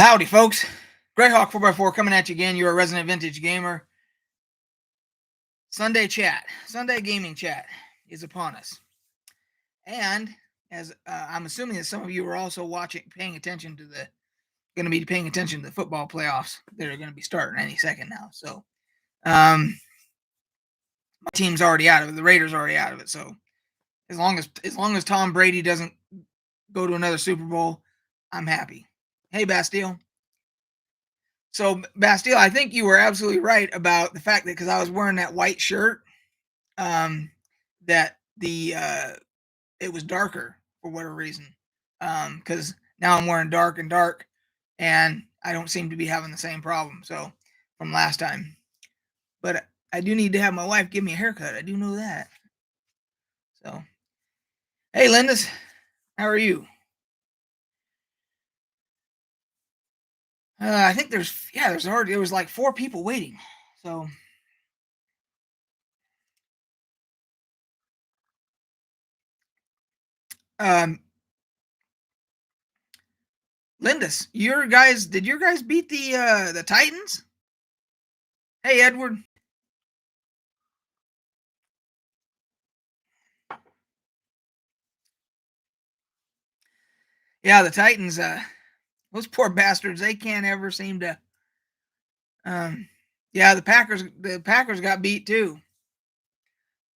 Howdy, folks. Greyhawk 4x4 coming at you again. You're a resident vintage gamer. Sunday chat, Sunday gaming chat is upon us. And as I'm assuming that some of you are also going to be paying attention to the football playoffs that are going to be starting any second now. So, my team's already out of it. The Raiders are already out of it. So, as long as Tom Brady doesn't go to another Super Bowl, I'm happy. Hey, Bastille. So, Bastille, I think you were absolutely right about the fact that because I was wearing that white shirt, that it was darker for whatever reason. Because now I'm wearing dark, and I don't seem to be having the same problem. So, from last time. But I do need to have my wife give me a haircut. I do know that. So, hey, Lindis, how are you? I think there was like 4 people waiting. So, Lindis, did your guys beat the Titans? Hey, Edward. Yeah, the Titans, those poor bastards, they can't ever seem to. Yeah, the Packers got beat too.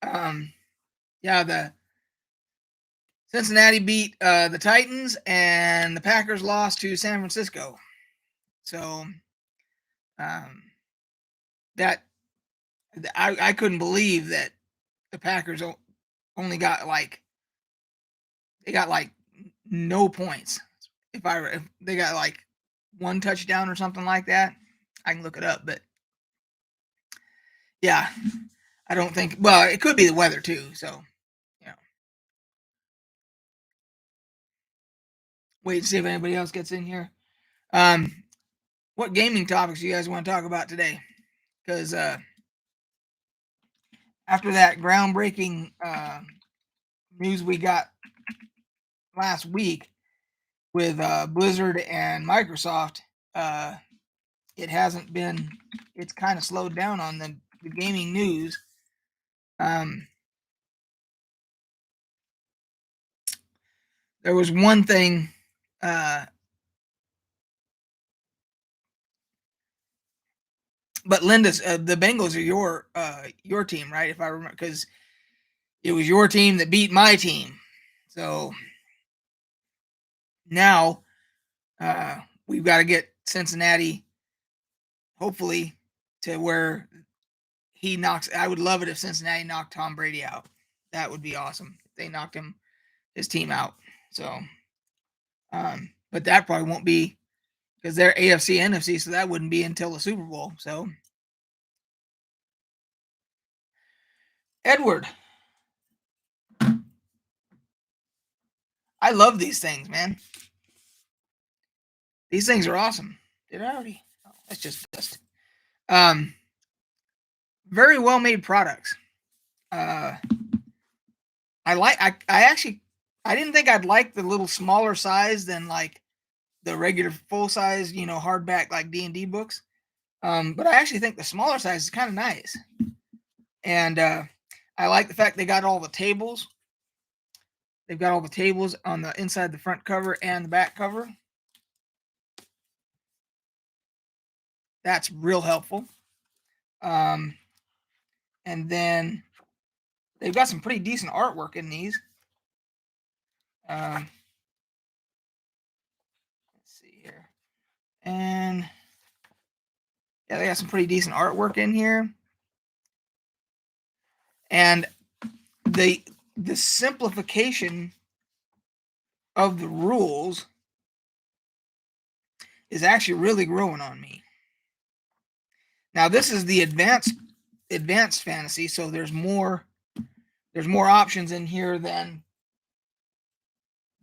Yeah, the Cincinnati beat the Titans, and the Packers lost to San Francisco. So, that I couldn't believe that the Packers only got no points. If they got like 1 touchdown or something like that, I can look it up. But yeah, I don't think. Well, it could be the weather too. So, wait and see if anybody else gets in here. What gaming topics you guys want to talk about today? Because after that groundbreaking news we got last week with Blizzard and Microsoft, it's kind of slowed down on the gaming news. There was one thing. But Linda's the Bengals are your team, right? If I remember, because it was your team that beat my team. So now we've got to get Cincinnati, hopefully, to where he knocks. I would love it if Cincinnati knocked Tom Brady out. That would be awesome if they knocked his team out. So, but that probably won't be because they're AFC, NFC, so that wouldn't be until the Super Bowl. So, Edward, I love these things, man. These things are awesome. Did I already? Oh, that's just dust. Very well made products. I didn't think I'd like the little smaller size than like the regular full size, hardback like D&D books. But I actually think the smaller size is kind of nice. And I like the fact they got all the tables. They've got all the tables on the inside the front cover and the back cover. That's real helpful. And then they've got some pretty decent artwork in these. Let's see here. And yeah, they got some pretty decent artwork in here. And the simplification of the rules is actually really growing on me. Now, this is the advanced fantasy, so there's more options in here than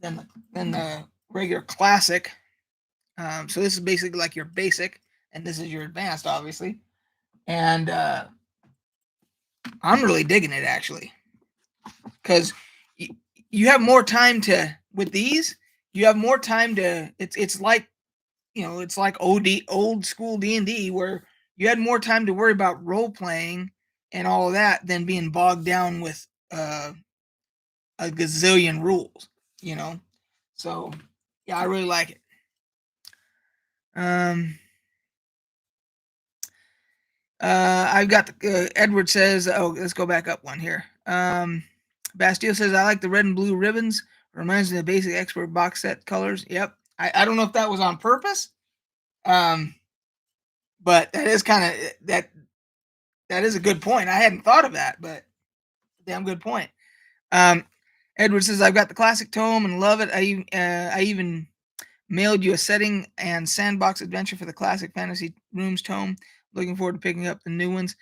the regular classic. So this is basically like your basic, and this is your advanced, obviously. And I'm really digging it, actually, because you have more time with these. You have more time to. It's like it's like old school D&D where you had more time to worry about role playing and all of that than being bogged down with a gazillion rules, you know. So yeah, I really like it. I've got Edward says, oh, let's go back up one here. Bastille says, I like the red and blue ribbons. Reminds me of the basic expert box set colors. Yep. I don't know if that was on purpose. But that is kind of that is a good point. I hadn't thought of that, but damn good point. Edward says, I've got the classic tome and love it. I even mailed you a setting and sandbox adventure for the classic fantasy rooms tome. Looking forward to picking up the new ones.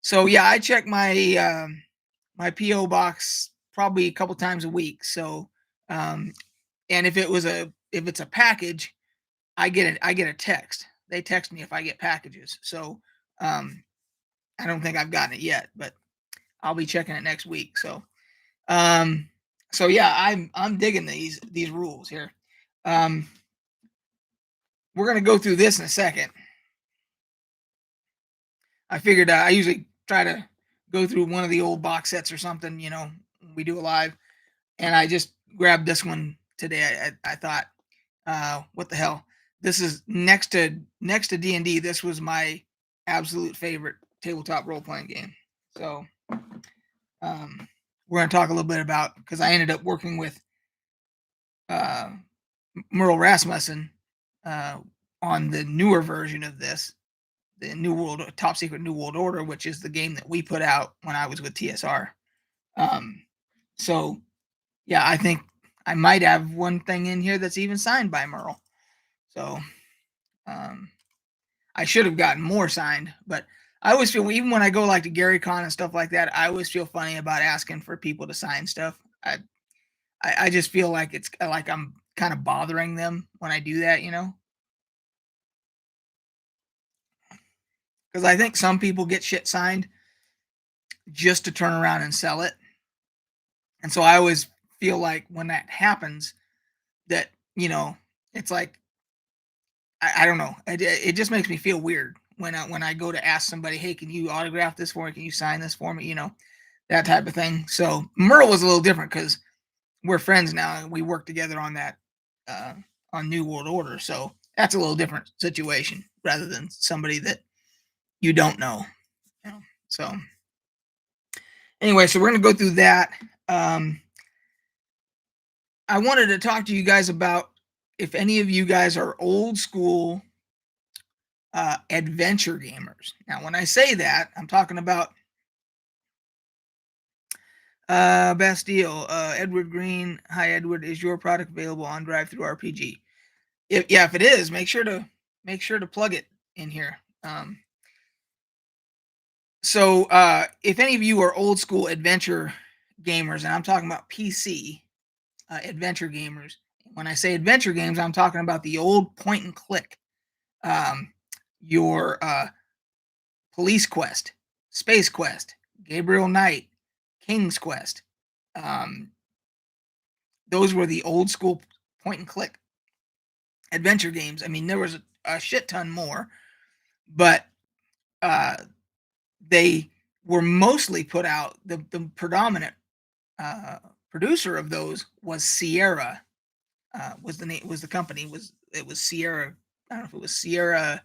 So yeah, I check my my PO box probably a couple times a week. So and if it's a package, I get a text. They text me if I get packages. So I don't think I've gotten it yet, but I'll be checking it next week. So yeah, I'm digging these rules here. We're gonna go through this in a second. I figured I usually try to go through one of the old box sets or something, we do a live, and I just grabbed this one today. I thought, what the hell? This is next to D&D. This was my absolute favorite tabletop role playing game. So we're going to talk a little bit about, because I ended up working with Merle Rasmussen on the newer version of this, the New World Top Secret New World Order, which is the game that we put out when I was with TSR. So yeah, I think I might have one thing in here that's even signed by Merle. So I should have gotten more signed, but I always feel, even when I go like to Gary Con and stuff like that, I always feel funny about asking for people to sign stuff. I just feel like it's like I'm kind of bothering them when I do that, because I think some people get shit signed just to turn around and sell it. And so I always feel like when that happens that, it's like, I don't know. It just makes me feel weird when I go to ask somebody, hey, can you autograph this for me? Can you sign this for me? That type of thing. So Merle was a little different because we're friends now and we work together on that, on New World Order. So that's a little different situation rather than somebody that you don't know. So anyway, so we're going to go through that. I wanted to talk to you guys about if any of you guys are old school adventure gamers. Now, when I say that, I'm talking about Bastille, Edward Green. Hi, Edward. Is your product available on Drive-Thru RPG? If it is, make sure to plug it in here. So if any of you are old school adventure gamers, and I'm talking about PC adventure gamers, when I say adventure games, I'm talking about the old point and click, your Police Quest, Space Quest, Gabriel Knight, King's Quest. Those were the old school point and click adventure games. I mean, there was a shit ton more, but they were mostly put out. The predominant producer of those was Sierra. Was the company, it was Sierra. I don't know if it was Sierra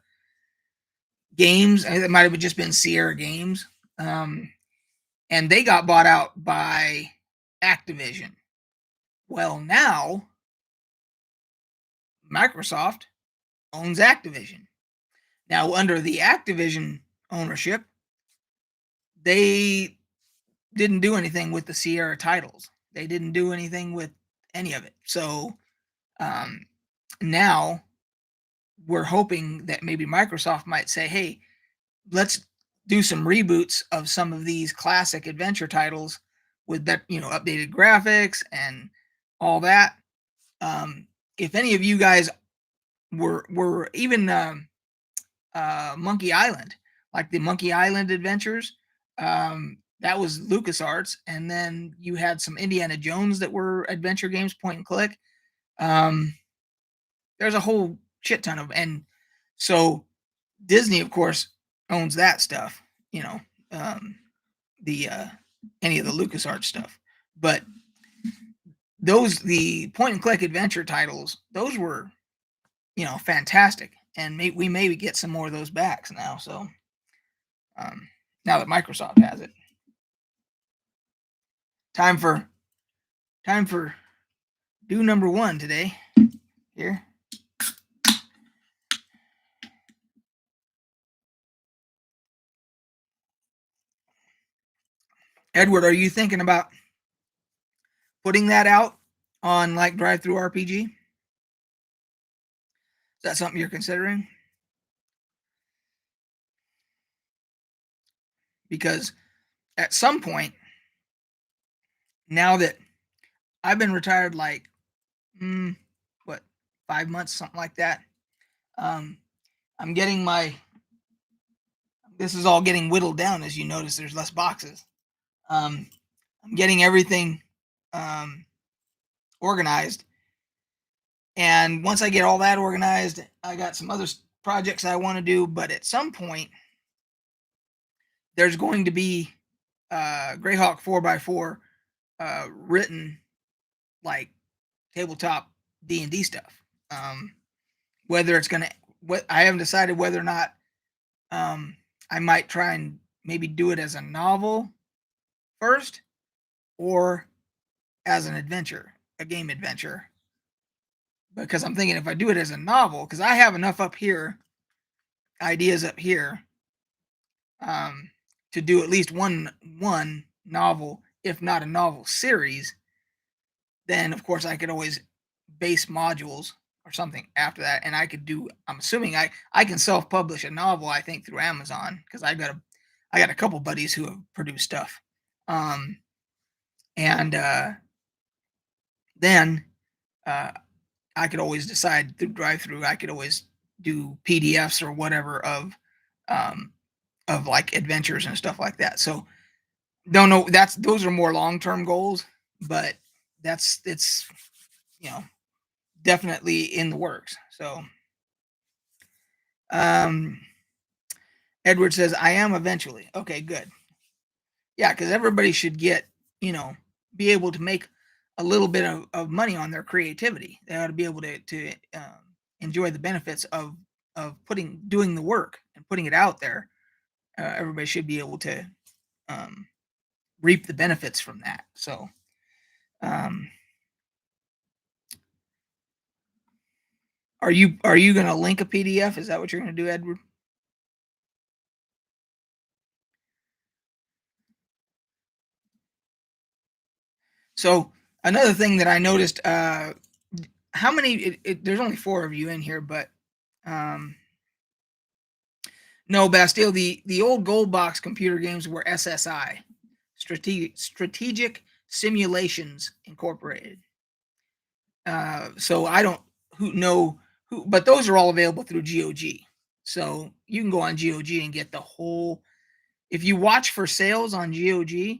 Games. It might have just been Sierra Games. And they got bought out by Activision. Well, now Microsoft owns Activision. Now, under the Activision ownership, they didn't do anything with the Sierra titles. They didn't do anything with any of it. So now we're hoping that maybe Microsoft might say, hey, let's do some reboots of some of these classic adventure titles with that, updated graphics and all that. If any of you guys were even Monkey Island, like the Monkey Island adventures, that was LucasArts, and then you had some Indiana Jones that were adventure games, point and click. There's a whole shit ton of, and so Disney, of course, owns that stuff. You know, um, the any of the LucasArts stuff, but the point and click adventure titles, those were fantastic, and we maybe get some more of those backs now. So um, now that Microsoft has it, time for do number one today. Here, Edward, are you thinking about putting that out on like Drive Through RPG? Is that something you're considering? Because at some point, now that I've been retired, like what 5 months, something like that. Um, I'm getting my. This is all getting whittled down, as you notice. There's less boxes. I'm getting everything organized, and once I get all that organized, I got some other projects I want to do. But at some point, there's going to be Greyhawk 4x4 written like tabletop D&D stuff. Whether it's gonna, I haven't decided whether or not I might try and maybe do it as a novel first, or as an adventure, a game adventure. Because I'm thinking if I do it as a novel, because I have enough up here, ideas up here, to do at least one novel, if not a novel series, then of course I could always base modules or something after that, and I could do. I'm assuming I can self-publish a novel, I think, through Amazon, because I got a couple buddies who have produced stuff, and then uh, I could always decide through drive through. I could always do PDFs or whatever of like adventures and stuff like that. So don't know. Those are more long term goals, but it's you know definitely in the works. So um, Edward says I am eventually. Okay, good. Yeah, because everybody should get be able to make a little bit of money on their creativity. They ought to be able to enjoy the benefits of doing the work and putting it out there. Everybody should be able to um, reap the benefits from that. So, um, are you going to link a PDF? Is that what you're going to do, Edward? So another thing that I noticed, how many? There's only 4 of you in here, but um, no, Bastille. The old gold box computer games were SSI, Strategic Simulations Incorporated. So I don't know who, but those are all available through GOG. So you can go on GOG and get the whole. If you watch for sales on GOG,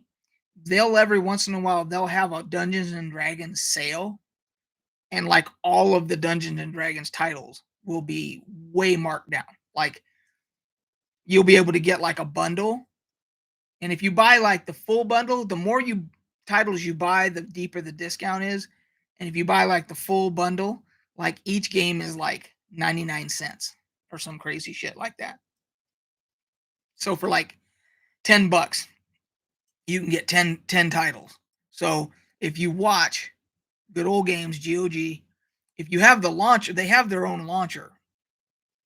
they'll every once in a while they'll have a Dungeons and Dragons sale, and like all of the Dungeons and Dragons titles will be way marked down. Like you'll be able to get like a bundle, and if you buy like the full bundle, the more titles you buy, the deeper the discount is. And if you buy like the full bundle, like each game is like 99 cents or some crazy shit like that. So for like $10, you can get 10 titles. So if you watch Good Old Games, GOG, if you have the launcher, they have their own launcher.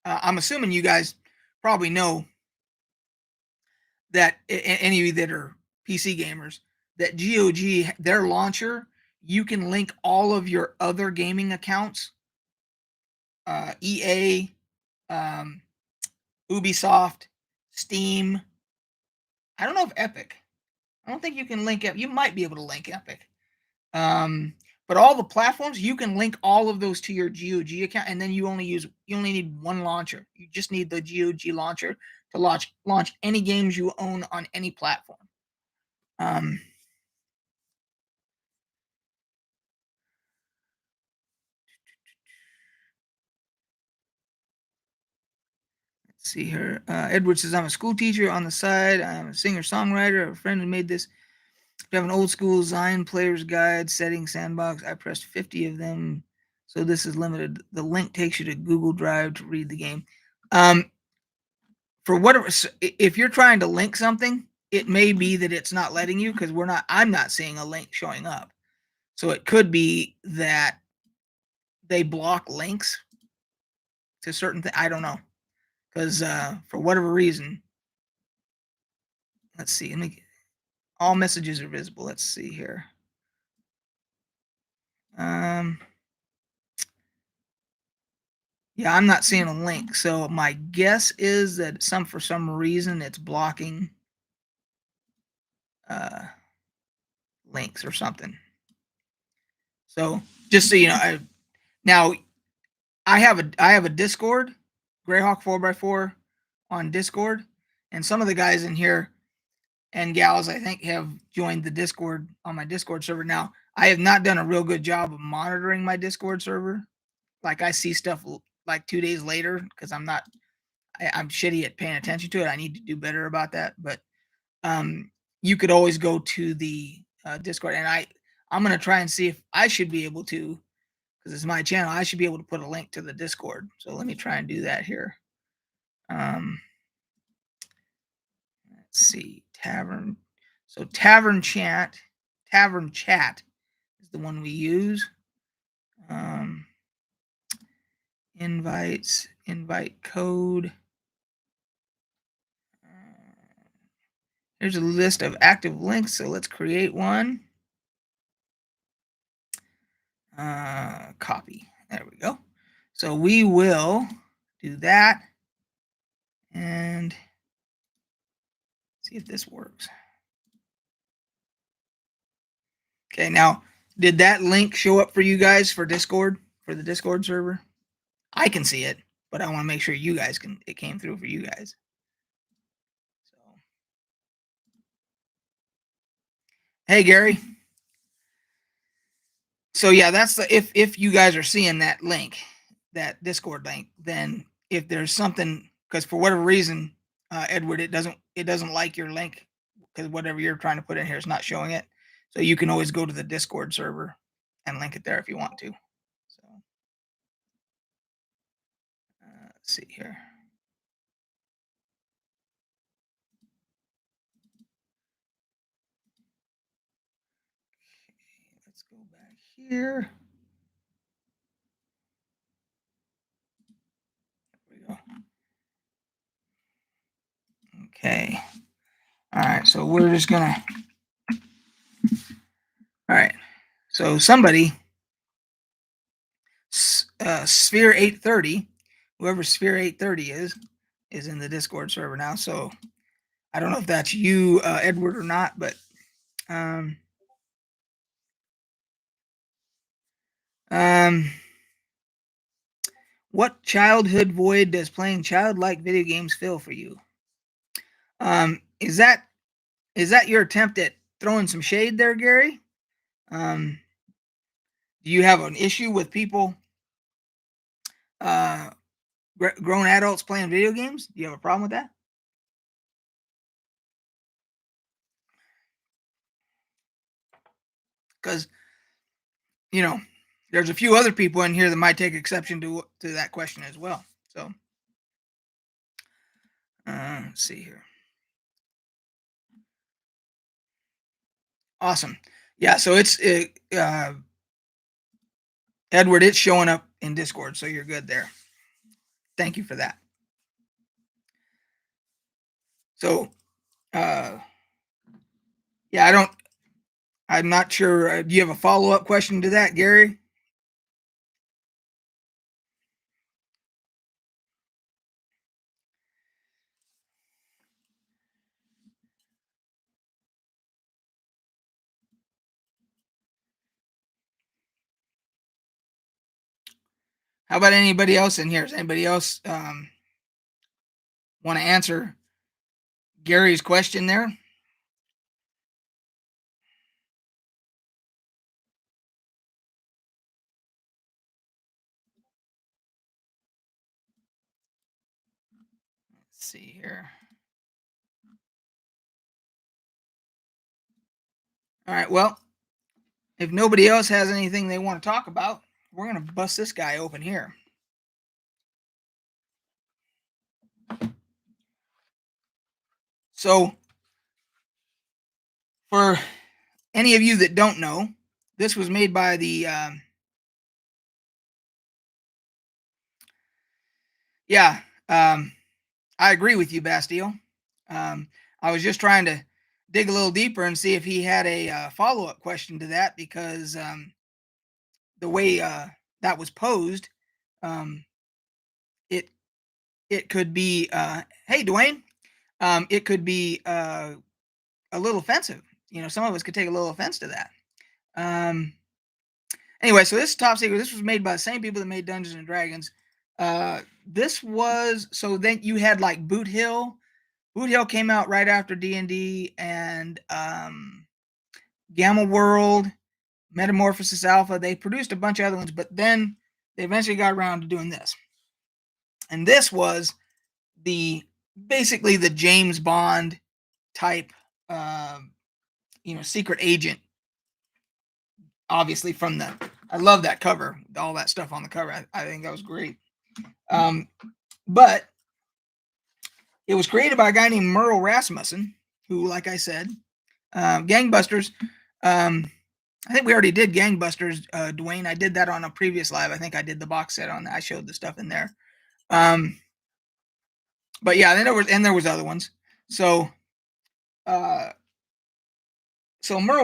I'm assuming you guys probably know that any of you that are PC gamers, that GOG, their launcher, you can link all of your other gaming accounts, EA, um, Ubisoft, Steam. I don't know if Epic. I don't think you can link it. You might be able to link Epic. But all the platforms, you can link all of those to your GOG account, and then you only need one launcher. You just need the GOG launcher to launch any games you own on any platform. Um, see here. Edward says, I'm a school teacher on the side. I'm a singer-songwriter. A friend who made this. We have an old school Zion player's guide, setting sandbox. I pressed 50 of them. So this is limited. The link takes you to Google Drive to read the game. For whatever, if you're trying to link something, it may be that it's not letting you because I'm not seeing a link showing up. So it could be that they block links to certain things. I don't know. Because for whatever reason, let's see. All messages are visible. Let's see here. Yeah, I'm not seeing a link. So my guess is that for some reason it's blocking links or something. So just so you know, now I have a Discord, Greyhawk 4x4 on Discord, and some of the guys in here and gals I think have joined the Discord on my Discord server. Now I have not done a real good job of monitoring my Discord server. Like I see stuff like 2 days later because I'm shitty at paying attention to it. I need to do better about that. But you could always go to the Discord, and I'm gonna try and see if I should be able to, because it's my channel. I should be able to put a link to the Discord. So let me try and do that here. Let's see, Tavern. So Tavern Chat is the one we use. Invites, invite code. Here's a list of active links. So let's create one. Copy. There we go. So we will do that and see if this works. Okay, now, did that link show up for you guys for Discord, for the Discord server? I can see it, but I want to make sure you guys it came through for you guys. So, hey, Gary. So yeah, that's the if you guys are seeing that link, that Discord link, then if there's something, because for whatever reason, Edward, it doesn't like your link because whatever you're trying to put in here is not showing it. So you can always go to the Discord server and link it there if you want to. So let's see here. Okay, let's go back here. There we go. Okay. All right. So we're just gonna. All right. So somebody, Sphere 830, whoever Sphere 830 is in the Discord server now. So I don't know if that's you, Edward, or not, but what childhood void does playing childlike video games fill for you? Is that your attempt at throwing some shade there, Gary? Do you have an issue with people, grown adults playing video games? Do you have a problem with that? Because there's a few other people in here that might take exception to that question as well. So let's see here. Awesome. Yeah, so it's Edward, it's showing up in Discord, so you're good there. Thank you for that. So yeah, I'm not sure. Do you have a follow-up question to that, Gary? How about anybody else in here? Does anybody else want to answer Gary's question there? Let's see here. All right. Well, if nobody else has anything they want to talk about, we're going to bust this guy open here. So, for any of you that don't know, this was made by the I agree with you, Bastille. I was just trying to dig a little deeper and see if he had a follow-up question to that, because the way that was posed, um, it it could be, hey, Dwayne, it could be a little offensive. Some of us could take a little offense to that. Anyway, so this is Top Secret. This was made by the same people that made Dungeons and Dragons. This was, so then you had like Boot Hill. Boot Hill came out right after D&D, and Gamma World, Metamorphosis Alpha. They produced a bunch of other ones, but then they eventually got around to doing this. And this was basically the James Bond type, secret agent. Obviously, I love that cover, all that stuff on the cover. I think that was great. But it was created by a guy named Merle Rasmussen, who, like I said, Gangbusters. I think we already did Gangbusters, Dwayne. I did that on a previous live. I think I did the box set on that. I showed the stuff in there. But yeah, then there was other ones. So Merle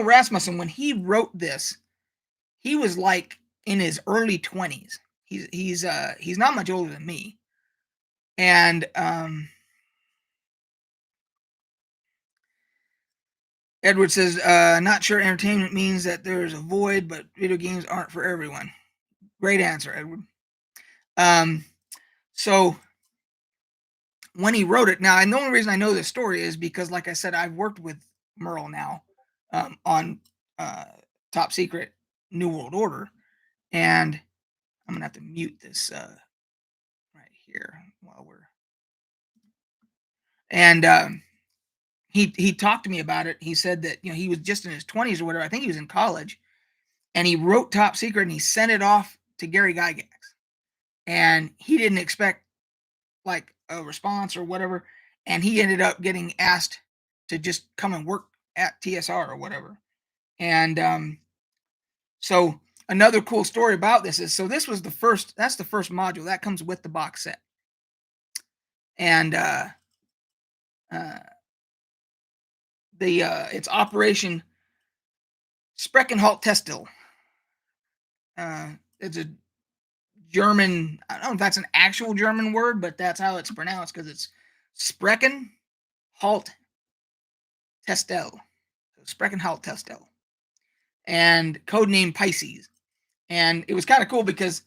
Rasmussen, when he wrote this, he was like in his early 20s. He's not much older than me. And Edward says, not sure entertainment means that there's a void, but video games aren't for everyone. Great answer, Edward. So when he wrote it, now, and the only reason I know this story is because, like I said, I've worked with Merle now on Top Secret New World Order, and I'm gonna have to mute this right here while we're. And he talked to me about it. He said that he was just in his 20s or whatever. I think he was in college, and he wrote Top Secret and he sent it off to Gary Gygax, and he didn't expect like a response or whatever, and he ended up getting asked to just come and work at TSR or whatever. And so another cool story about this is, so this was that's the first module that comes with the box set. And it's Operation Spreckenhalt Testil. It's a German, I don't know if that's an actual German word, but that's how it's pronounced, because it's Spreckenhalt Testel. Spreckenhalt Testel. And codename Pisces. And it was kind of cool because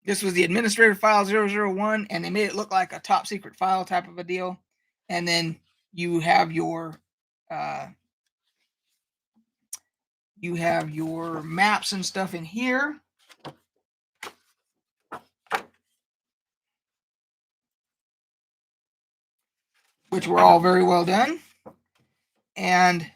this was the administrator file 001, and they made it look like a top secret file type of a deal. And then you have your maps and stuff in here. Which were all very well done. And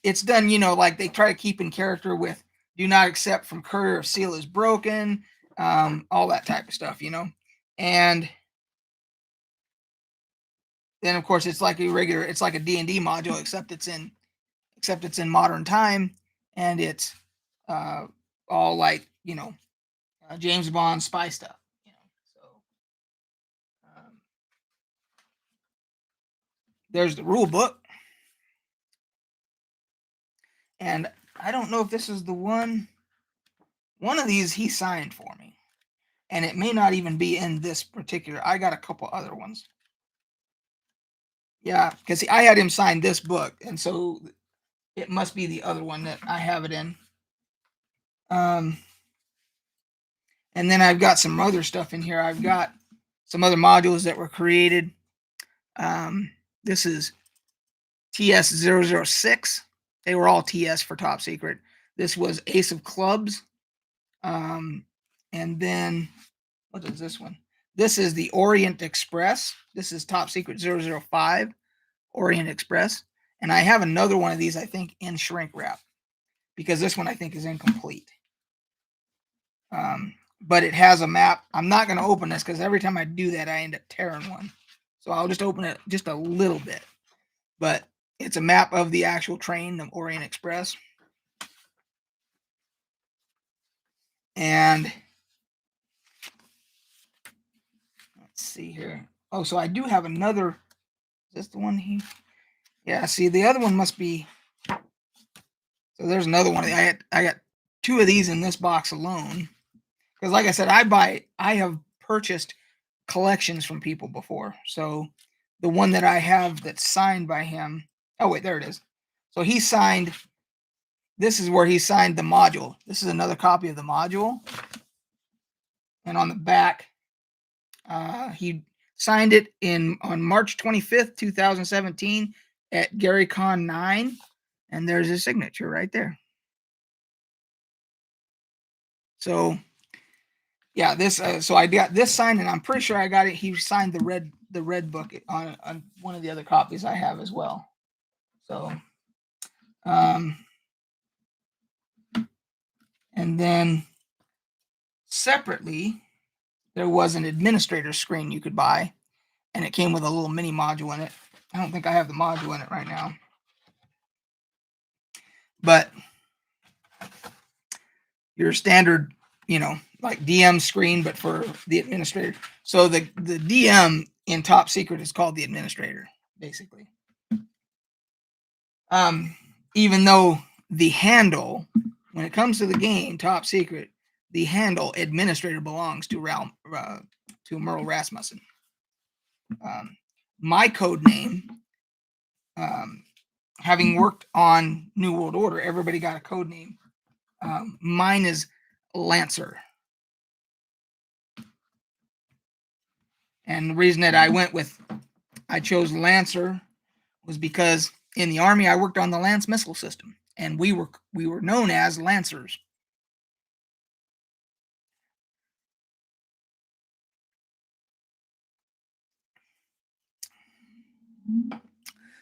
it's done, like they try to keep in character with do not accept from courier if seal is broken, all that type of stuff, And then of course it's like it's like a D&D module, except it's in modern time, and it's all like, James Bond spy stuff. There's the rule book. And I don't know if this is the one. One of these he signed for me. And it may not even be in this particular. I got a couple other ones. Yeah, because I had him sign this book. And so it must be the other one that I have it in. And then I've got some other stuff in here. I've got some other modules that were created. This is TS-006. They were all TS for Top Secret. This was Ace of Clubs. And then, what is this one? This is the Orient Express. This is Top Secret 005 Orient Express. And I have another one of these, I think, in shrink wrap, because this one I think is incomplete. But it has a map. I'm not going to open this because every time I do that, I end up tearing one. So I'll just open it just a little bit. But it's a map of the actual train, the Orient Express. And let's see here. Oh, so I do have another. Is this the one here? Yeah, see, the other one must be. So there's another one. I got two of these in this box alone. Because like I said, I have purchased collections from people before. So the one that I have that's signed by him. Oh, wait, there it is. So he signed. This is where he signed the module. This is another copy of the module. And on the back, he signed it on March 25th, 2017 at GaryCon 9. And there's his signature right there. So yeah, this so I got this signed, and I'm pretty sure I got it. He signed the red book on one of the other copies I have as well. So and then separately, there was an administrator screen you could buy, and it came with a little mini module in it. I don't think I have the module in it right now, but your standard, like DM screen, but for the administrator. So the DM in Top Secret is called the administrator, basically. Even though the handle, when it comes to the game Top Secret, the handle administrator belongs to Merle Rasmussen. My code name, having worked on New World Order, everybody got a code name. Mine is Lancer. And the reason that I chose Lancer was because in the Army I worked on the Lance missile system, and we were known as Lancers.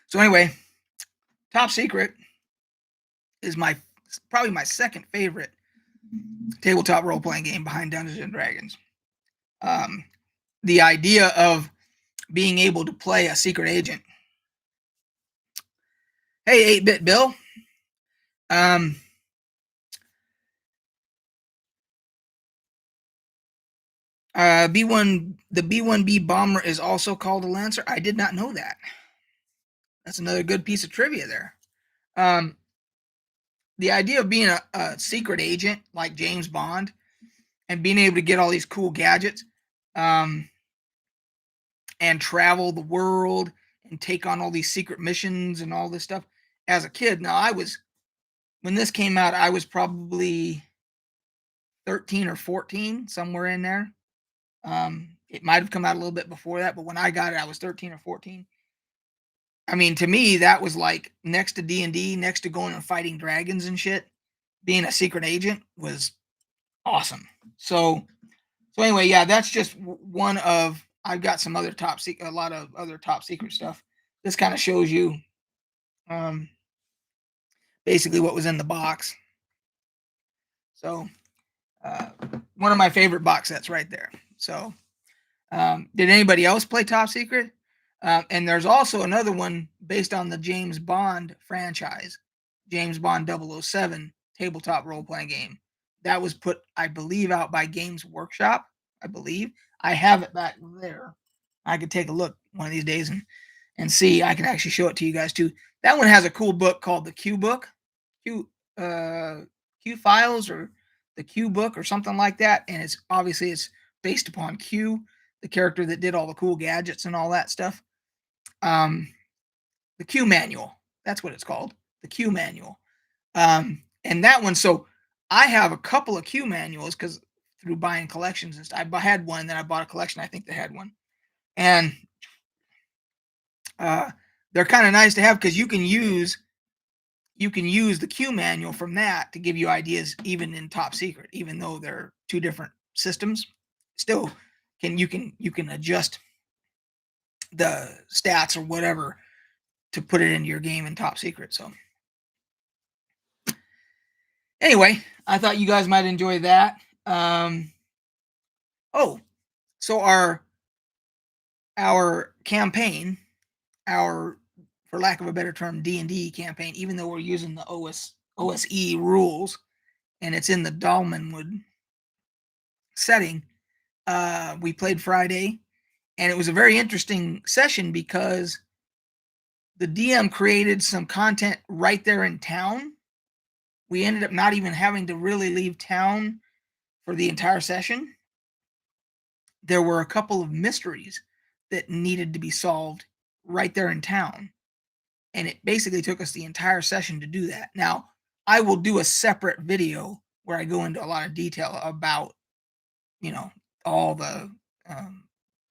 So anyway, Top Secret is probably my second favorite tabletop role-playing game behind Dungeons and Dragons. The idea of being able to play a secret agent. Hey, 8-Bit Bill. The B-1B bomber is also called a Lancer. I did not know that. That's another good piece of trivia there. The idea of being a secret agent like James Bond and being able to get all these cool gadgets, and travel the world and take on all these secret missions and all this stuff. As a kid, now when this came out, I was probably 13 or 14, somewhere in there. It might have come out a little bit before that, but when I got it, I was 13 or 14. I mean, to me, that was like next to D&D, next to going and fighting dragons and shit. Being a secret agent was awesome. So anyway, yeah, that's just one of. I've got some other a lot of other top secret stuff. This kind of shows you, basically what was in the box. So, one of my favorite box sets right there. So, did anybody else play Top Secret? And there's also another one based on the James Bond franchise, James Bond 007 tabletop role-playing game. That was put, I believe, out by Games Workshop. I believe. I have it back there. I could take a look one of these days and see. I can actually show it to you guys too. That one has a cool book called the Q book, Q files, or the Q book, or something like that. And it's based upon Q, the character that did all the cool gadgets and all that stuff. The Q manual. That's what it's called. The Q manual. And that one. So I have a couple of Q manuals because through buying collections and stuff. I had one, and then I bought a collection. I think they had one, and they're kind of nice to have because you can use the Q manual from that to give you ideas even in Top Secret, even though they're two different systems. Still, you can adjust the stats or whatever to put it into your game in top secret. So anyway, I thought you guys might enjoy that. Oh, so our campaign, our, for lack of a better term, D&D campaign, even though we're using the OSE rules and it's in the Dalmanwood setting, we played Friday, and it was a very interesting session because the DM created some content right there in town. We ended up not even having to really leave town for the entire session. There were a couple of mysteries that needed to be solved right there in town. And it basically took us the entire session to do that. Now, I will do a separate video where I go into a lot of detail about, all the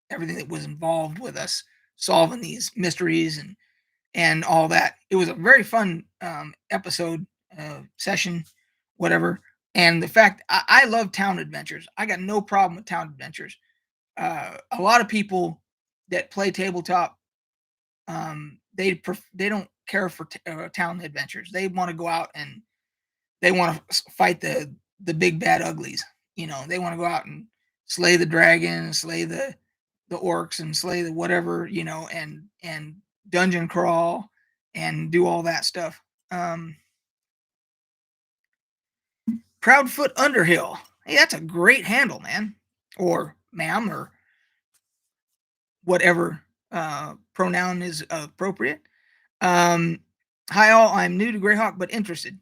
everything that was involved with us solving these mysteries and all that. It was a very fun episode, session, whatever. And the fact I love town adventures. I got no problem with town adventures. A lot of people that play tabletop, they don't care for town adventures. They want to go out and they want to fight the big bad uglies. They want to go out and slay the dragon, slay the orcs, and slay the whatever, and dungeon crawl and do all that stuff. Proudfoot Underhill. Hey, that's a great handle, man, or ma'am, or whatever pronoun is appropriate. Hi all, I'm new to Greyhawk but interested.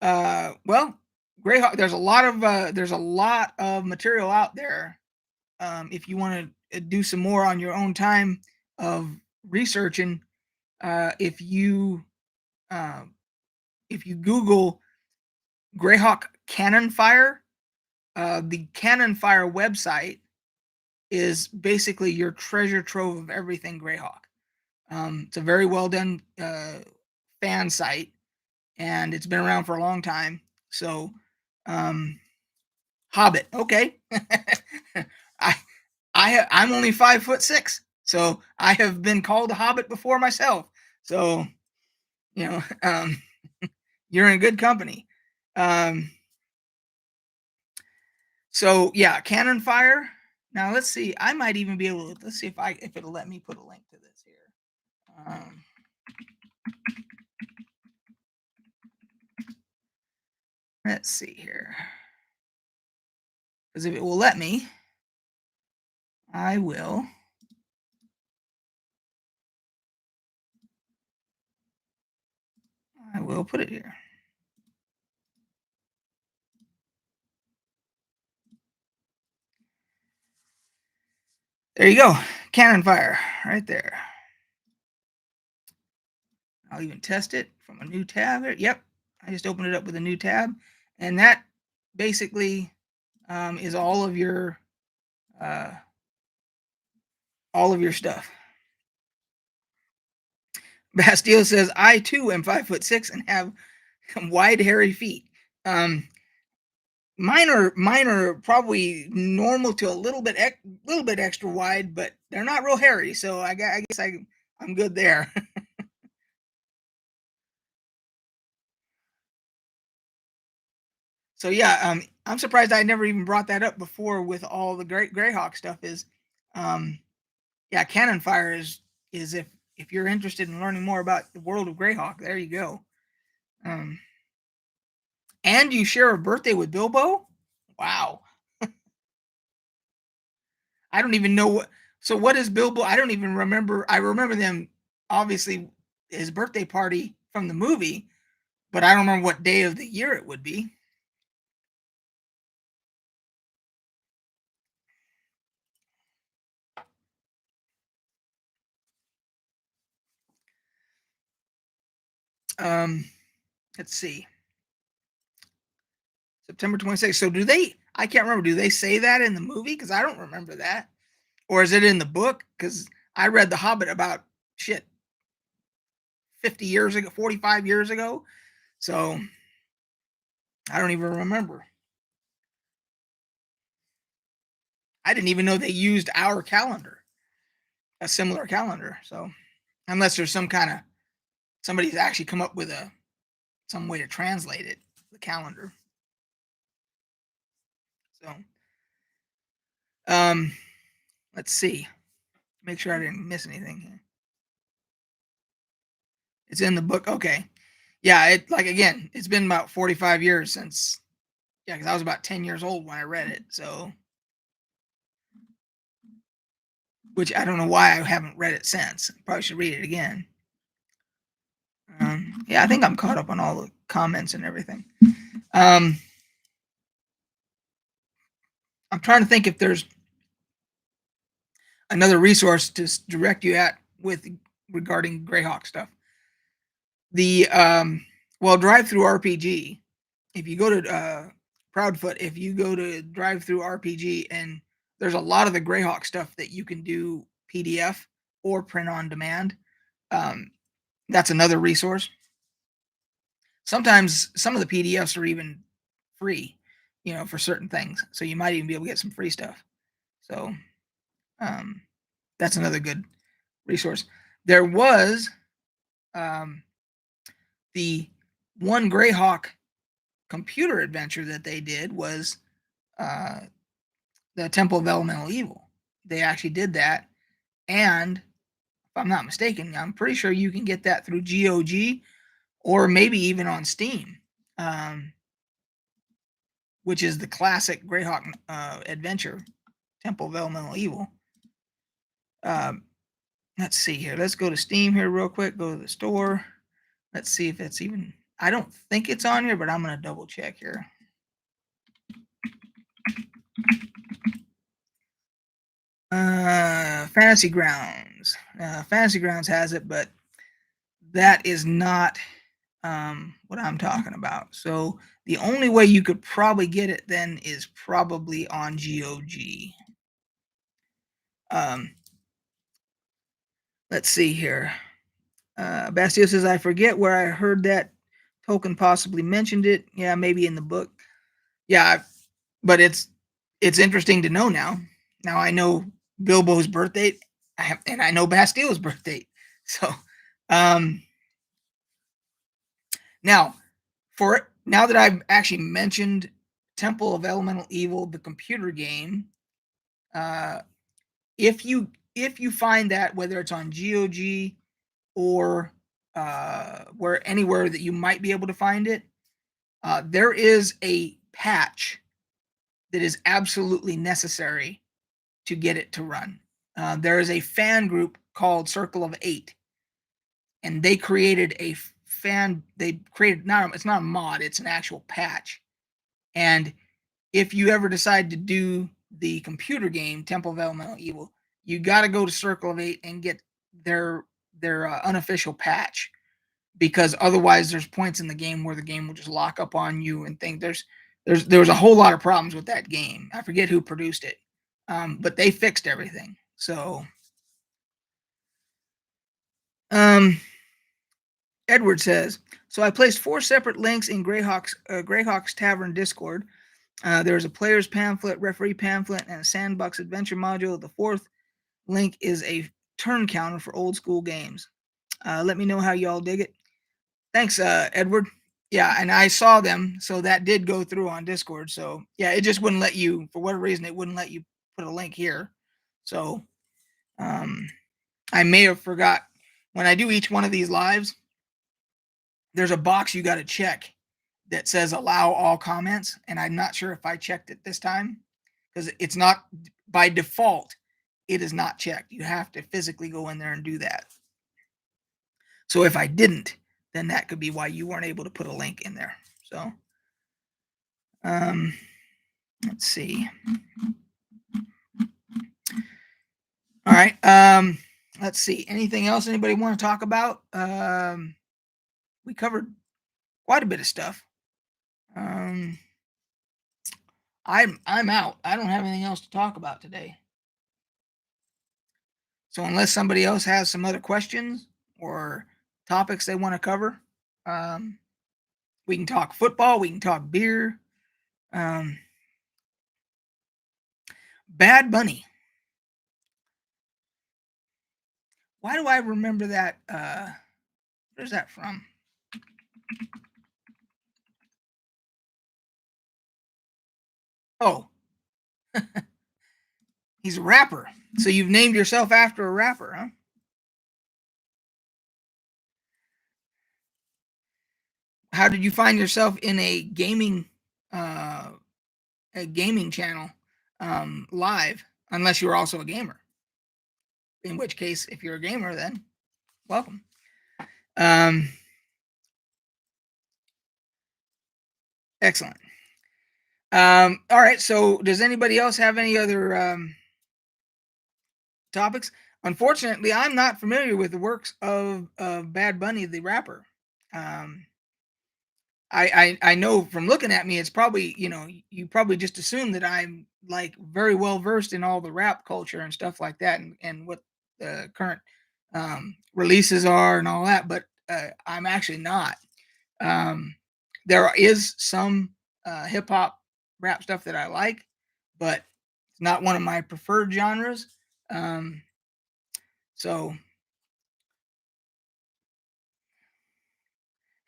Well, Greyhawk, there's a lot of material out there. If you want to do some more on your own time of researching, if you Google Greyhawk Cannon Fire, the Cannon Fire website is basically your treasure trove of everything Greyhawk. It's a very well done fan site, and it's been around for a long time. So, Hobbit, okay. I'm only 5'6", so I have been called a Hobbit before myself. So, you're in good company. So yeah, Cannon Fire. Now let's see. I might even be able to. Let's see if it'll let me put a link to this here. Let's see here. Because if it will let me, I will. Put it here. There you go. Cannon Fire right there. I'll even test it from a new tab here. Yep. I just opened it up with a new tab. And that basically is all of your stuff. Bastille says, I too am 5'6" and have wide, hairy feet. Mine are probably normal to a little bit extra wide, but they're not real hairy. So I guess I'm good there. So yeah, I'm surprised I never even brought that up before with all the great Greyhawk stuff. Is yeah, Cannon Fire is if you're interested in learning more about the world of Greyhawk, there you go. And you share a birthday with Bilbo? Wow. I don't even know what. So what is Bilbo? I don't even remember. I remember them, obviously, his birthday party from the movie, but I don't remember what day of the year it would be. Let's see. September 26th. So do they? I can't remember. Do they say that in the movie? Because I don't remember that. Or is it in the book? Because I read The Hobbit about 50 years ago, 45 years ago. So I don't even remember. I didn't even know they used our calendar, a similar calendar. So unless there's somebody's actually come up with some way to translate it, the calendar. So um, let's see. Make sure I didn't miss anything here. It's in the book. Okay. Yeah, it like again, it's been about 45 years since yeah, because I was about 10 years old when I read it. So which I don't know why I haven't read it since. Probably should read it again. Yeah, I think I'm caught up on all the comments and everything. Um, I'm trying to think if there's another resource to direct you at with regarding Greyhawk stuff. The well, Drive Through RPG. If you go to Proudfoot, if you go to Drive Through RPG, and there's a lot of the Greyhawk stuff that you can do PDF or print on demand. That's another resource. Sometimes some of the PDFs are even free, for certain things. So you might even be able to get some free stuff. So that's another good resource. There was the one Greyhawk computer adventure that they did was the Temple of Elemental Evil. They actually did that, and if I'm not mistaken, I'm pretty sure you can get that through GOG or maybe even on Steam, which is the classic Greyhawk adventure, Temple of Elemental Evil. Let's see here. Let's go to Steam here real quick. Go to the store. Let's see if it's even. I don't think it's on here, but I'm going to double check here. Fantasy Grounds. Fantasy Grounds has it, but that is not what I'm talking about. So the only way you could probably get it then is probably on GOG. Let's see here. Bastille says, I forget where I heard that Tolkien possibly mentioned it. Yeah, maybe in the book. Yeah, but it's interesting to know now. Now I know Bilbo's birth date, and I know Bastille's birth date. So, now now that I've actually mentioned Temple of Elemental Evil, the computer game, if you find that, whether it's on GOG or where anywhere that you might be able to find it, there is a patch that is absolutely necessary to get it to run. There is a fan group called Circle of Eight, and they created a it's not a mod, it's an actual patch. And if you ever decide to do the computer game Temple of Elemental Evil, you got to go to Circle of Eight and get their unofficial patch, because otherwise there's points in the game where the game will just lock up on you and think there was a whole lot of problems with that game. I forget who produced it, but they fixed everything. So Edward says, so I placed 4 separate links in Greyhawk's Tavern Discord. There's a player's pamphlet, referee pamphlet, and a sandbox adventure module. The 4th link is a turn counter for old school games. Let me know how y'all dig it. Thanks, Edward. Yeah, and I saw them, so that did go through on Discord. So yeah, it just wouldn't let you, for whatever reason, it wouldn't let you put a link here. So I may have forgot. When I do each one of these lives, there's a box you got to check that says allow all comments, and I'm not sure if I checked it this time, because it's not by default. It is not checked. You have to physically go in there and do that. So if I didn't, then that could be why you weren't able to put a link in there. So let's see. All right. Let's see. Anything else anybody want to talk about? We covered quite a bit of stuff. I'm out. I don't have anything else to talk about today. So unless somebody else has some other questions or topics they want to cover, we can talk football. We can talk beer. Bad Bunny. Why do I remember that? Where's that from? Oh, he's a rapper. So you've named yourself after a rapper, huh? How did you find yourself in uh, a gaming channel live? Unless you were also a gamer. In which case, if you're a gamer, then welcome. Um, Excellent. All right. So, does anybody else have any other topics? Unfortunately, I'm not familiar with the works of Bad Bunny, the rapper. Um, I know from looking at me, it's probably, you probably just assume that I'm like very well versed in all the rap culture and stuff like that, and what the current releases are and all that. But I'm actually not. Um, there is some hip hop rap stuff that I like, but it's not one of my preferred genres. Um, so,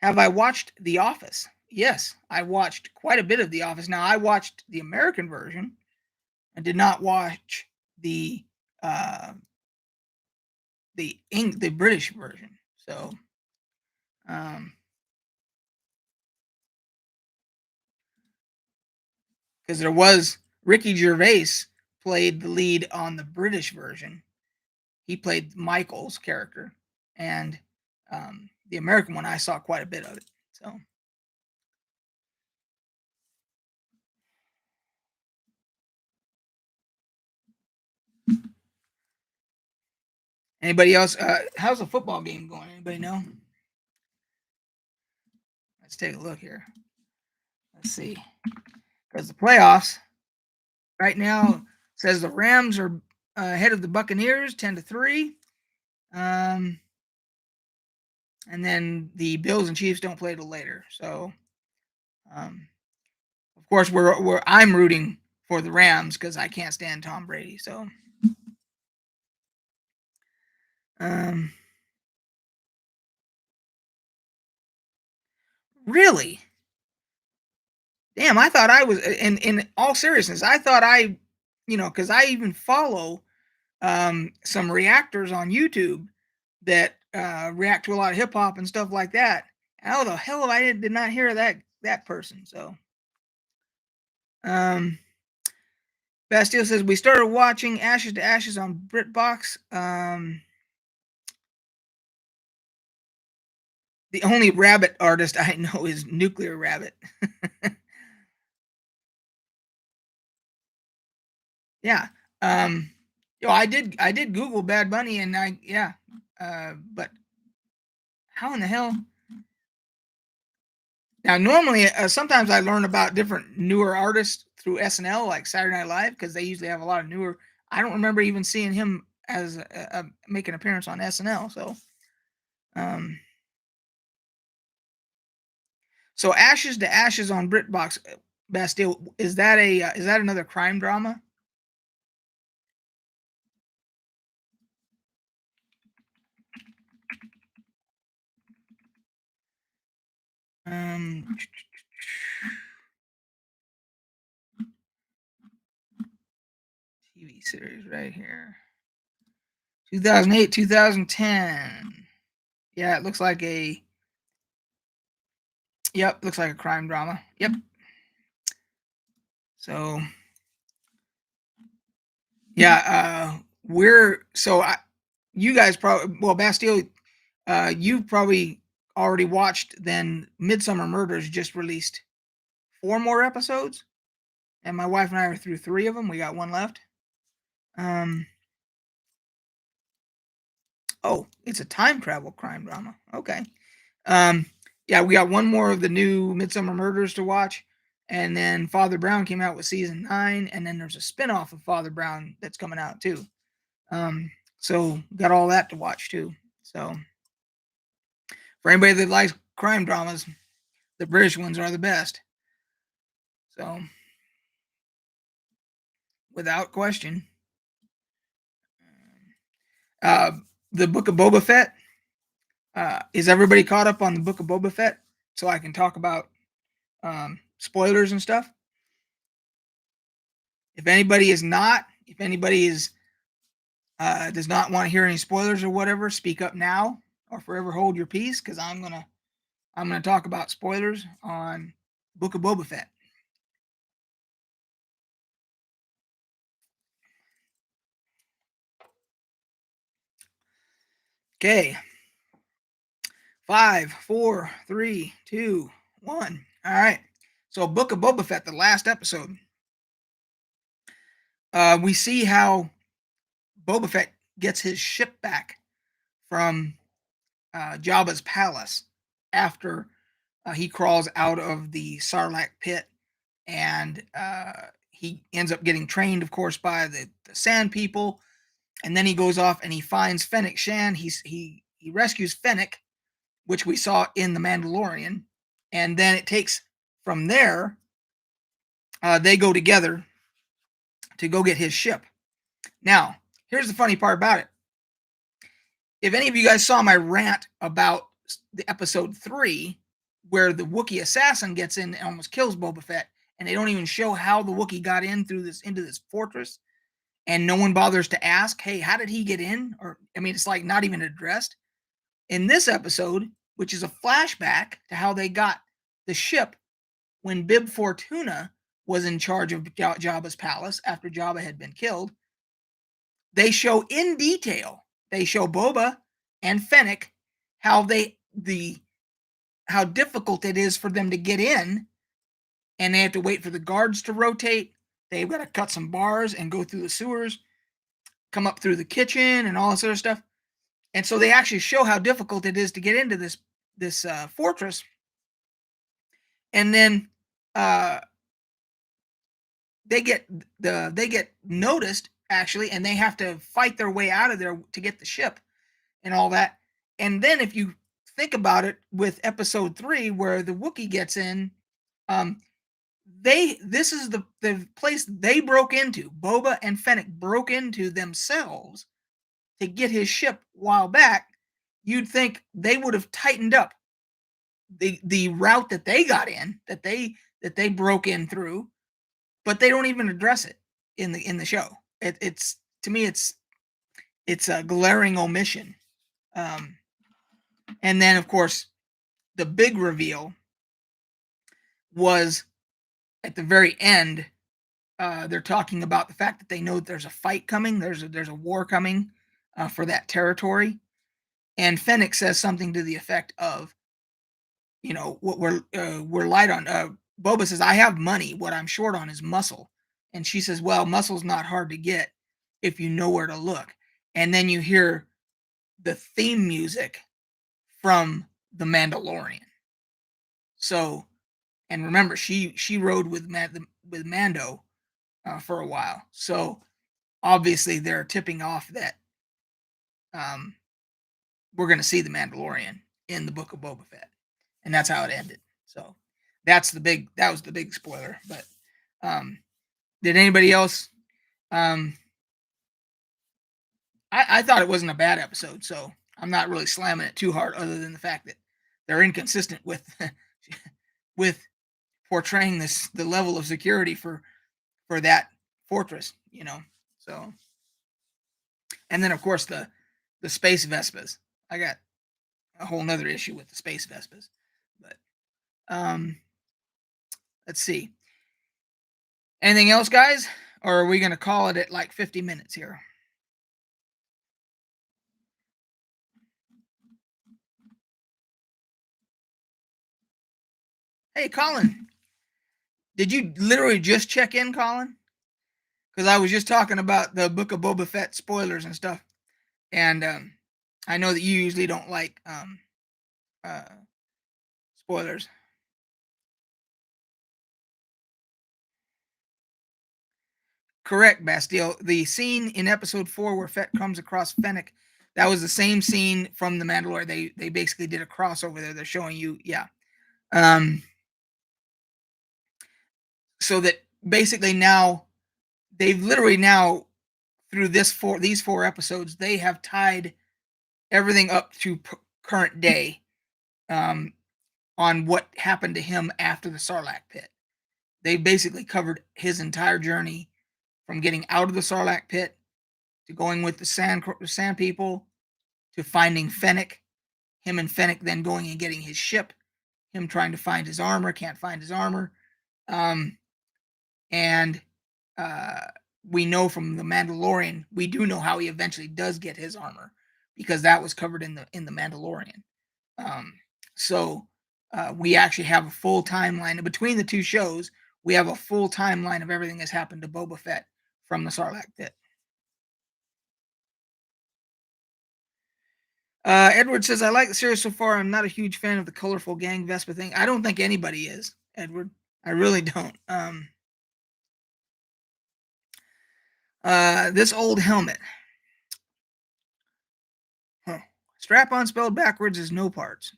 have I watched The Office? Yes, I watched quite a bit of The Office. Now, I watched the American version. I did not watch the uh, the British version. So, um, because there was Ricky Gervais played the lead on the British version. He played Michael's character, and the American one I saw quite a bit of it. So, anybody else? How's the football game going? Anybody know? Let's take a look here. Let's see, because the playoffs right now says the Rams are ahead of the Buccaneers 10-3. Um, and then the Bills and Chiefs don't play till later. So, um, of course, I'm rooting for the Rams because I can't stand Tom Brady. So, um, really, damn, I thought I was. In all seriousness, I thought because I even follow some reactors on YouTube that react to a lot of hip hop and stuff like that. How the hell I did not hear that person? So, um, Bastille says we started watching Ashes to Ashes on BritBox. The only rabbit artist I know is Nuclear Rabbit. Yeah. Um, I did Google Bad Bunny and but how in the hell? Now normally sometimes I learn about different newer artists through SNL like Saturday Night Live because they usually have a lot of newer. I don't remember even seeing him as make an appearance on SNL. Um, so Ashes to Ashes on BritBox, Bastille, is that another crime drama? Um, TV series right here. 2008, 2010. Yeah, it looks like looks like a crime drama. Yep. So, yeah, you guys probably, well, Bastille, you probably already watched then Midsummer Murders just released 4 more episodes, and my wife and I are through 3 of them. We got 1 left. Um, oh, it's a time travel crime drama. Okay. Um, yeah, we got 1 more of the new Midsummer Murders to watch, and then Father Brown came out with season 9, and then there's a spinoff of Father Brown that's coming out too. So got all that to watch too. So for anybody that likes crime dramas, the British ones are the best. So without question. Uh, the Book of Boba Fett. Is everybody caught up on the Book of Boba Fett? So I can talk about spoilers and stuff. If anybody is not, if anybody is does not want to hear any spoilers or whatever, speak up now or forever hold your peace, because I'm gonna talk about spoilers on Book of Boba Fett. Okay. 5, 4, 3, 2, 1. All right. So Book of Boba Fett, the last episode. We see how Boba Fett gets his ship back from Jabba's palace after he crawls out of the Sarlacc pit, and he ends up getting trained, of course, by the Sand People, and then he goes off and he finds Fennec Shan. He rescues Fennec, which we saw in The Mandalorian, and then it takes from there. They go together to go get his ship. Now, here's the funny part about it. If any of you guys saw my rant about the episode 3, where the Wookiee assassin gets in and almost kills Boba Fett, and they don't even show how the Wookiee got in through this into this fortress, and no one bothers to ask, hey, how did he get in? Or I mean, it's like not even addressed. In this episode, which is a flashback to how they got the ship when Bib Fortuna was in charge of Jabba's palace after Jabba had been killed, they show in detail. They show Boba and Fennec how how difficult it is for them to get in, and they have to wait for the guards to rotate. They've got to cut some bars and go through the sewers, come up through the kitchen, and all this other stuff. And so they actually show how difficult it is to get into this fortress. And then they get noticed actually, and they have to fight their way out of there to get the ship and all that. And then if you think about it with episode 3, where the Wookiee gets in, this is the place they broke into. Boba and Fennec broke into themselves to get his ship a while back. You'd think they would have tightened up the route that they got in, that they broke in through, but they don't even address it in the show. It's to me, it's a glaring omission. And then, of course, the big reveal was at the very end. They're talking about the fact that they know that there's a fight coming. There's a war coming for that territory. And Fennec says something to the effect of, what we're light on. Boba says, I have money. What I'm short on is muscle. And she says, well, muscle's not hard to get if you know where to look. And then you hear the theme music from The Mandalorian. So, and remember, she rode with Mando for a while. So obviously they're tipping off that we're going to see the Mandalorian in the Book of Boba Fett, and that's how it ended. So that was the big spoiler. But did anybody else? I thought it wasn't a bad episode, so I'm not really slamming it too hard, other than the fact that they're inconsistent with with portraying the level of security for that fortress, So, and then of course the space Vespas. I got a whole nother issue with the space Vespas, but let's see. Anything else, guys, or are we going to call it at like 50 minutes here? Hey, Colin, did you literally just check in, Colin? Because I was just talking about the Book of Boba Fett spoilers and stuff, and I know that you usually don't like spoilers. Correct, Bastille. The scene in episode 4 where Fett comes across Fennec, that was the same scene from The Mandalorian. They basically did a crossover there. They're showing you, yeah. So that basically now they've literally now through these 4 episodes, they have tied everything up to current day, um, on what happened to him after the Sarlacc pit. They basically covered his entire journey from getting out of the Sarlacc pit to going with the sand people to finding Fennec, him and Fennec then going and getting his ship, him trying to find his armor, can't find his armor. Um, and uh, we know from the Mandalorian, we do know how he eventually does get his armor because that was covered in the Mandalorian. Um, so we actually have a full timeline between the two shows. We have a full timeline of everything that's happened to Boba Fett from the Sarlacc pit. Edward says, I like the series so far. I'm not a huge fan of the colorful gang Vespa thing. I don't think anybody is, Edward. I really don't. This old helmet. Huh. Strap on spelled backwards is no parts.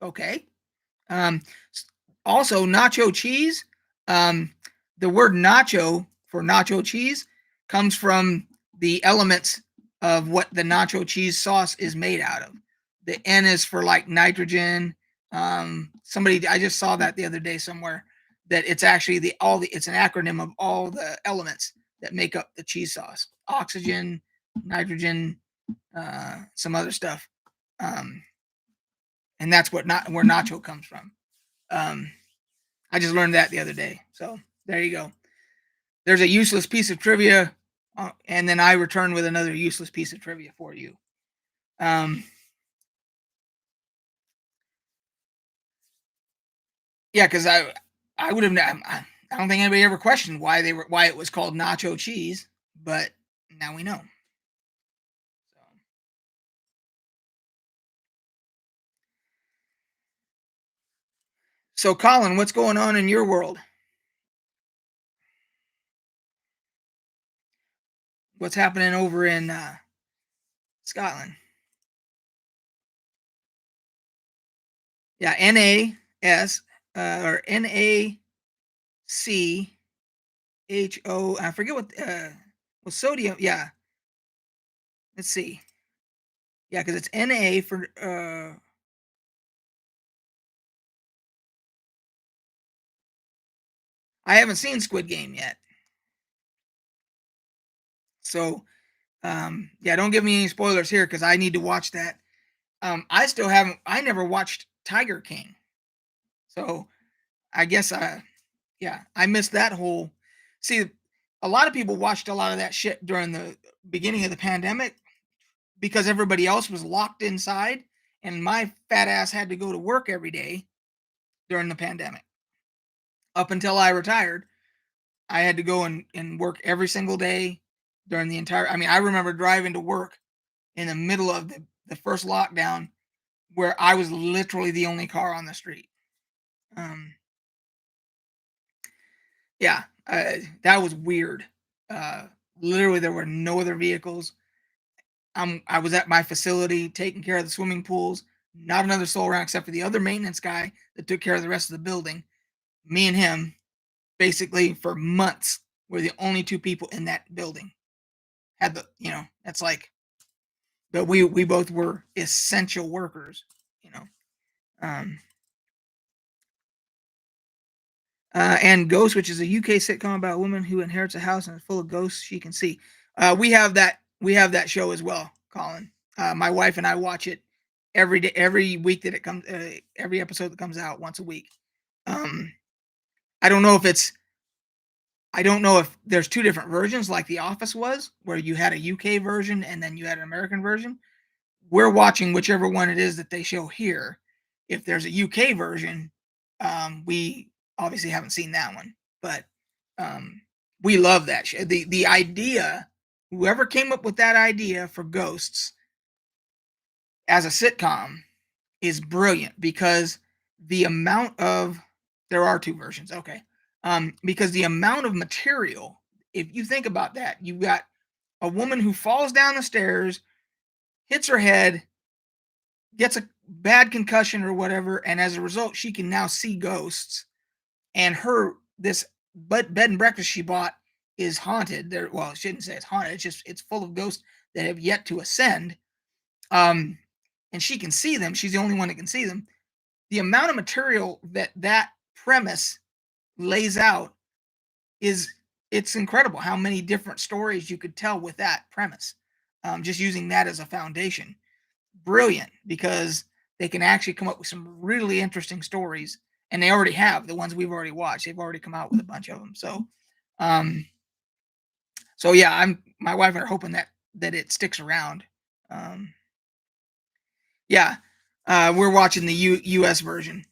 Okay. Um, also, nacho cheese. The word nacho for nacho cheese comes from the elements of what the nacho cheese sauce is made out of. The N is for like nitrogen. Somebody I just saw that the other day somewhere that it's actually it's an acronym of all the elements that make up the cheese sauce: oxygen, nitrogen, some other stuff. And that's where nacho comes from. I just learned that the other day. So there you go. There's a useless piece of trivia, and then I return with another useless piece of trivia for you. Yeah, because I would have. I don't think anybody ever questioned why it was called nacho cheese, but now we know. So, Colin, what's going on in your world? What's happening over in Scotland? Yeah, NAS or NACHO. I forget what sodium. Yeah, let's see. Yeah, because it's Na for. I haven't seen Squid Game yet, so yeah, don't give me any spoilers here because I need to watch that. I still haven't. I never watched Tiger King, so I guess yeah, I missed that whole. See, a lot of people watched a lot of that shit during the beginning of the pandemic because everybody else was locked inside, and my fat ass had to go to work every day during the pandemic. Up until I retired, I had to go and work every single day during the entire. I mean, I remember driving to work in the middle of the first lockdown where I was literally the only car on the street. Um, yeah, that was weird. Uh, Literally, there were no other vehicles. I was at my facility taking care of the swimming pools. Not another soul around except for the other maintenance guy that took care of the rest of the building. Me and him, basically for months, were the only two people in that building. Had the that's like, but we both were essential workers. You know, um, and Ghost, which is a UK sitcom about a woman who inherits a house and is full of ghosts she can see. We have that show as well, Colin. My wife and I watch it every day, every week that it comes, every episode that comes out once a week. Um, I don't know if there's two different versions like The Office was, where you had a UK version and then you had an American version. We're watching whichever one it is that they show here. If there's a UK version, we obviously haven't seen that one, but we love that show. The idea, whoever came up with that idea for Ghosts as a sitcom is brilliant because the amount of there are two versions, okay, because the amount of material, if you think about that, you've got a woman who falls down the stairs, hits her head, gets a bad concussion or whatever, and as a result, she can now see ghosts. And this bed and breakfast she bought is haunted. There, well, I shouldn't say it's haunted. It's just it's full of ghosts that have yet to ascend. Um, and she can see them. She's the only one that can see them. The amount of material that premise lays out is it's incredible how many different stories you could tell with that premise. Just using that as a foundation. Brilliant because they can actually come up with some really interesting stories, and they already have the ones we've already watched. They've already come out with a bunch of them. Um, so yeah, my wife and I are hoping that it sticks around. Um, yeah, we're watching the U.S. version.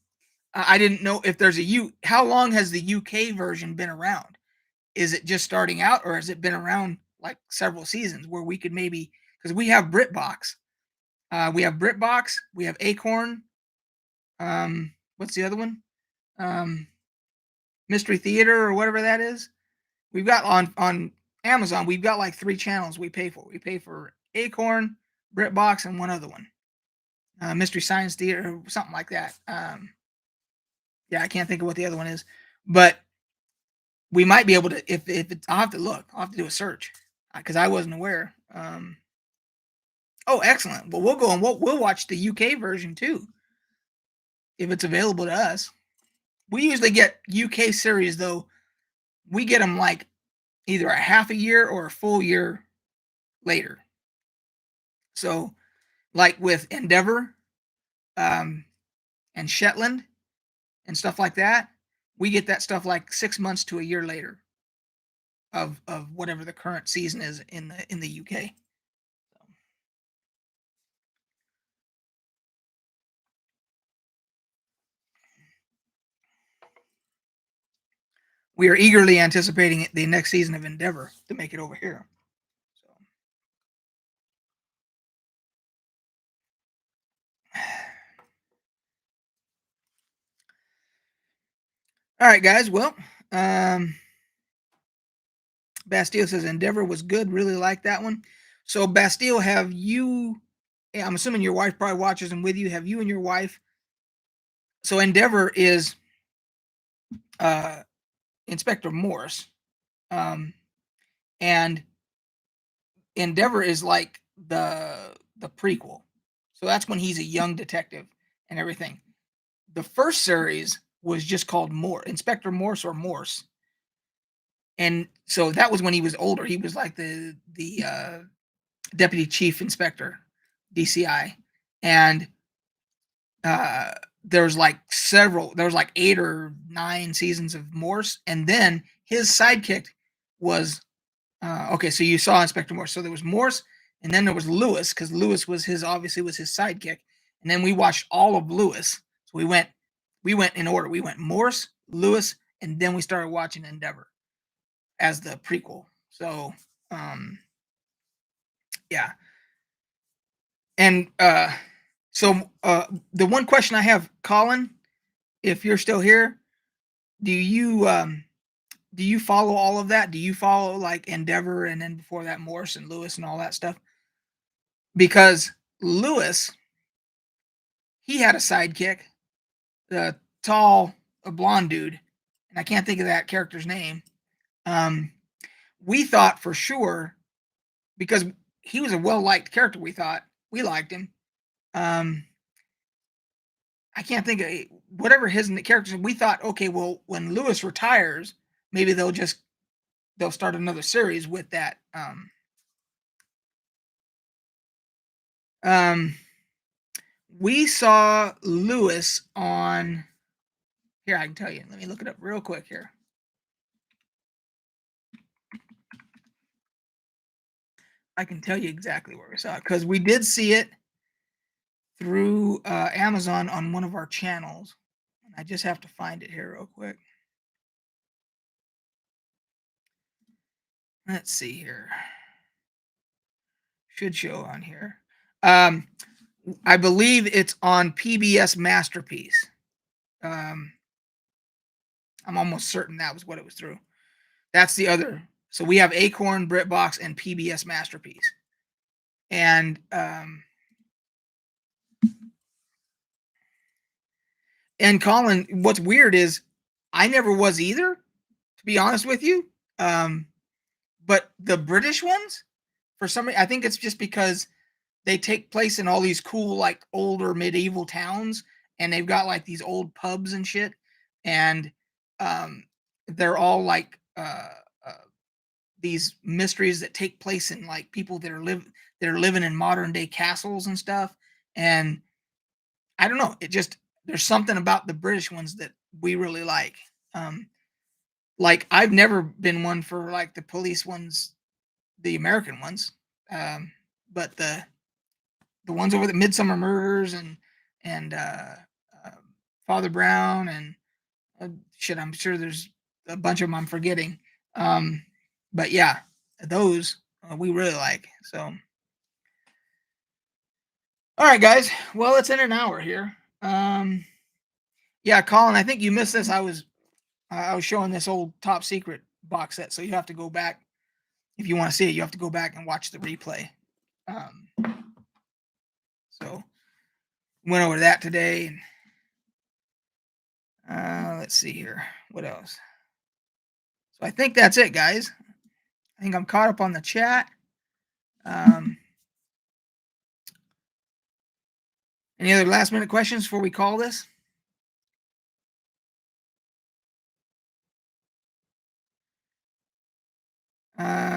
I didn't know if there's a U. How long has the UK version been around? Is it just starting out, or has it been around like several seasons where we could maybe because we have BritBox, we have Acorn. What's the other one? Um, Mystery Theater or whatever that is. We've got on Amazon. We've got like 3 channels we pay for. We pay for Acorn, BritBox, and one other one, Mystery Science Theater or something like that. Yeah, I can't think of what the other one is, but we might be able to if it's, I'll have to look. I'll have to do a search because I wasn't aware. Oh, excellent. Well, we'll go and we'll watch the UK version too if it's available to us. We usually get UK series though. We get them like either a half a year or a full year later. So, like with Endeavor, and Shetland and stuff like that, we get that stuff like 6 months to a year later of whatever the current season is in the UK. We are eagerly anticipating the next season of Endeavor to make it over here. So. All right, guys. Well, Bastille says Endeavor was good. Really like that one. So, Bastille, have you? I'm assuming your wife probably watches them with you. Have you and your wife? So, Endeavor is uh, Inspector Morse, and Endeavor is like the prequel. So that's when he's a young detective and everything. The first series was just called Inspector Morse or Morse. And so that was when he was older. He was like the deputy chief inspector, DCI. And uh there's like 8 or 9 seasons of Morse, and then his sidekick was okay, so you saw Inspector Morse. So there was Morse, and then there was Lewis, because Lewis was his sidekick. And then we watched all of Lewis. So we went in order. We went Morse, Lewis, and then we started watching Endeavor as the prequel. So yeah. And the one question I have, Colin, if you're still here, do you follow all of that? Do you follow like Endeavor and then before that Morse and Lewis and all that stuff? Because Lewis, he had a sidekick, the tall, a blonde dude, and I can't think of that character's name. We thought for sure because he was a well-liked character. We thought we liked him. I can't think of whatever his characters. We thought, okay, well, when Lewis retires, maybe they'll start another series with that. We saw Lewis on here. I can tell you. Let me look it up real quick here. I can tell you exactly where we saw it because we did see it through Amazon on one of our channels. And I just have to find it here real quick. Let's see here. Should show on here. I believe it's on PBS Masterpiece. I'm almost certain that was what it was through. That's the other. So we have Acorn, BritBox, and PBS Masterpiece. And Colin, what's weird is I never was either, to be honest with you. But the British ones, for some reason, I think it's just because they take place in all these cool, like, older medieval towns, and they've got, like, these old pubs and shit, and, um, they're all, like, these mysteries that take place in, like, people that are living in modern day castles and stuff, and I don't know, it just there's something about the British ones that we really like. Um, like, I've never been one for, like, the police ones, the American ones, um, but the ones over the Midsummer Murders and uh, Father Brown and shit. I'm sure there's a bunch of them I'm forgetting. Um, but yeah, those we really like. So, all right, guys. Well, it's in an hour here. Yeah, Colin, I think you missed this. I was showing this old Top Secret box set, so you have to go back if you want to see it. You have to go back and watch the replay. Um, so went over that today. And, let's see here. What else? So I think that's it, guys. I think I'm caught up on the chat. Any other last minute questions before we call this?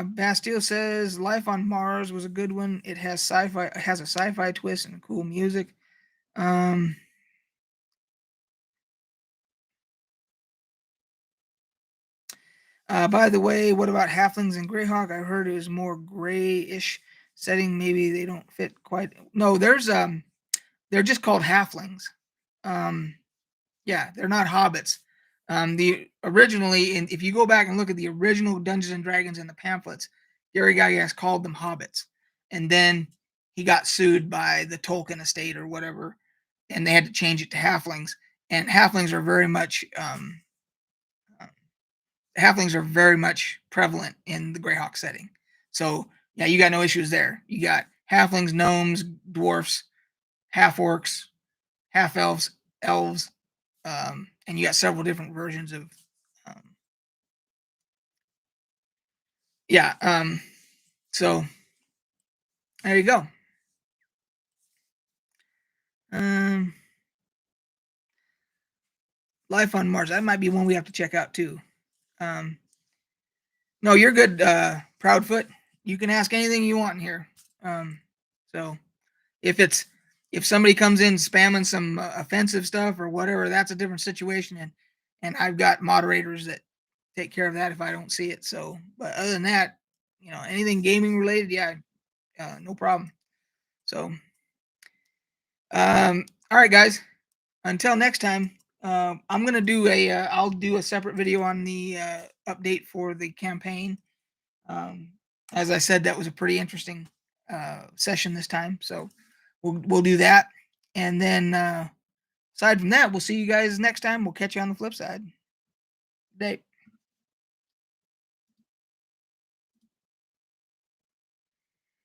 Bastille says Life on Mars was a good one. It has a sci-fi twist and cool music. By the way, what about Halflings and Greyhawk? I heard it was more grayish setting. Maybe they don't fit quite. No, they're just called Halflings. Yeah, they're not hobbits. The originally, and if you go back and look at the original Dungeons and Dragons in the pamphlets, Gary Gygax called them hobbits, and then he got sued by the Tolkien estate or whatever, and they had to change it to halflings. And halflings are very much prevalent in the Greyhawk setting. So yeah, you got no issues there. You got halflings, gnomes, dwarfs, half orcs, half elves, elves, and you got several different versions of um, yeah. So there you go. um Life on Mars, that might be one we have to check out too. um no, you're good, Proudfoot. You can ask anything you want in here. So if it's if somebody comes in spamming some offensive stuff or whatever, that's a different situation, and I've got moderators that take care of that if I don't see it. So, but other than that, anything gaming related, yeah, no problem. So, all right, guys. Until next time, I'm gonna do I'll do a separate video on the update for the campaign. Um, as I said, that was a pretty interesting session this time, so we'll do that, and then aside from that, we'll see you guys next time. We'll catch you on the flip side. Good day.